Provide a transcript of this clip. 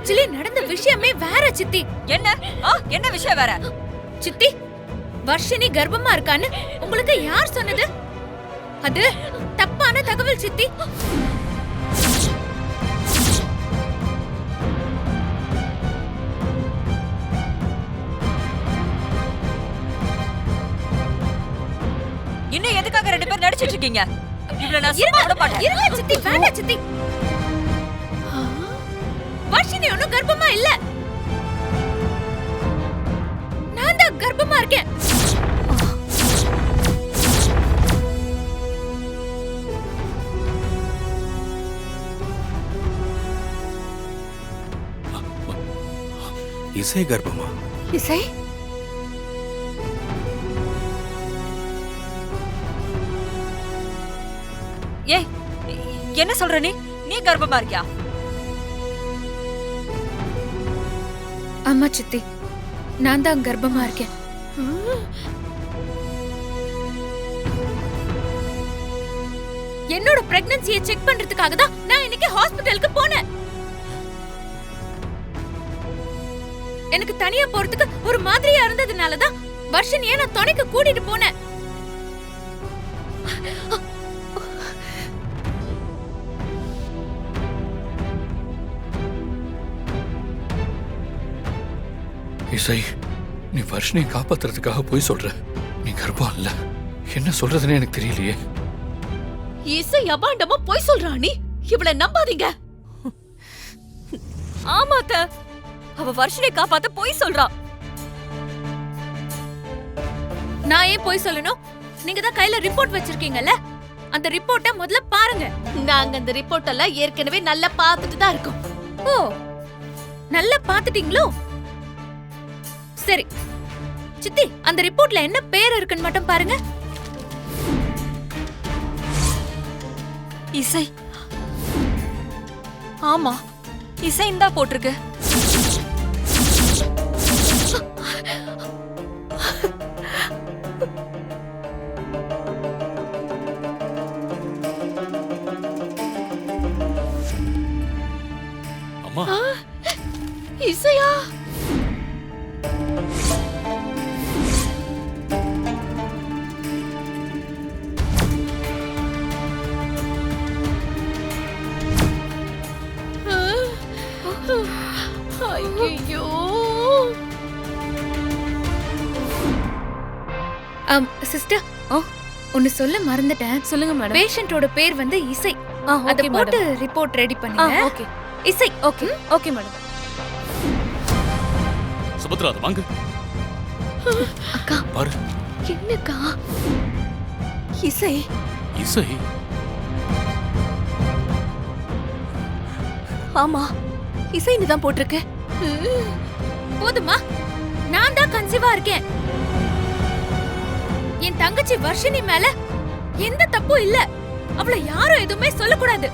Actually நடந்த விஷயமே வேற சித்தி. என்ன விஷயம் வேற? சித்தி, வர்ஷினி கர்ப்பமா இருக்கான்னு உங்களுக்கு யார் சொன்னது? அது தப்பான தகவல் சித்தி. இன்னும் எதுக்காக ரெண்டு பேரும் நடிச்சிட்டு இருக்கீங்க? இவ்வளவு நான் சும்மா விட மாட்டேன். இருங்க சித்தி, வேண்டாம் சித்தி. வர்ஷினி ஒண்ணும் கர்ப்பமா இல்ல. நான் தான் கர்ப்பமா இருக்கேன். இசை கர்ப்பமா? இசை? ஏய், என்ன சொல்ற நீ? நீ கர்ப்பமா இருக்கியா? ஆமா சித்தி, நான் தான் கர்ப்பமா இருக்கேன். என்னோட பிரெக்னன்சியை செக் பண்றதுக்காக தான் நான் இன்னைக்கு ஹாஸ்பிடலுக்கு போனேன். எனக்கு தனியா போறதுக்கு ஒரு மாதிரியா இருந்ததுனால தான் வர்ஷினியை நான் துணைக்கு கூட்டிட்டு போனேன். இசை, நீ வர்ஷினியை காப்பாத்துறதுக்காக போய் சொல்ற. நீ கர்ப்பம் இல்ல. என்ன சொல்றதுன்னு எனக்கு தெரியலையே. இசை அபாண்டமா போய் சொல்றா. நீ இவள நம்பாதீங்க. ஆமாத்த, அவ வர்ஷினை காப்பாத்த போய் சொல்றா. நான் ஏன் போய் சொல்லணும்? நீங்க தான் கையில ரிப்போர்ட் வச்சிருக்கீங்கல்ல, அந்த ரிப்போர்ட்ட முதல்ல பாருங்க. நாங்க அந்த ரிப்போர்ட் எல்லாம் ஏற்கனவே நல்லா பார்த்துட்டு தான் இருக்கோம். ஓ, நல்லா பாத்துட்டீங்களோ? சரி சித்தி, அந்த ரிப்போர்ட்ல என்ன பேர் இருக்குன்னு மட்டும் பாருங்க. இசை. ஆமா, இசை இந்தா போட்டிருக்கு. அம்மா, இசையா? ஐயோ, சிஸ்டர், ஒன்னு சொல்ல மறந்துட்டேன். சொல்லுங்க மேடம். பேஷண்டோட பேர் வந்து இசை. அத போட்டு ரிப்போர்ட் ரெடி பண்ணுங்க. ஓகே. இசை. Okay okay madam. சுபத்ரா, அது வாங்க. அக்கா பாரு. என்னக்கா? இசை. இசை? ஆமா, இசைன்னு தான் போட்டிருக்கு. போதுமா? நான் தான் கன்சீவா இருக்கேன். என் தங்கச்சி வர்ஷினி மேல எந்த தப்பும் இல்ல. அவளை யாரும் எதுவுமே சொல்லக்கூடாது.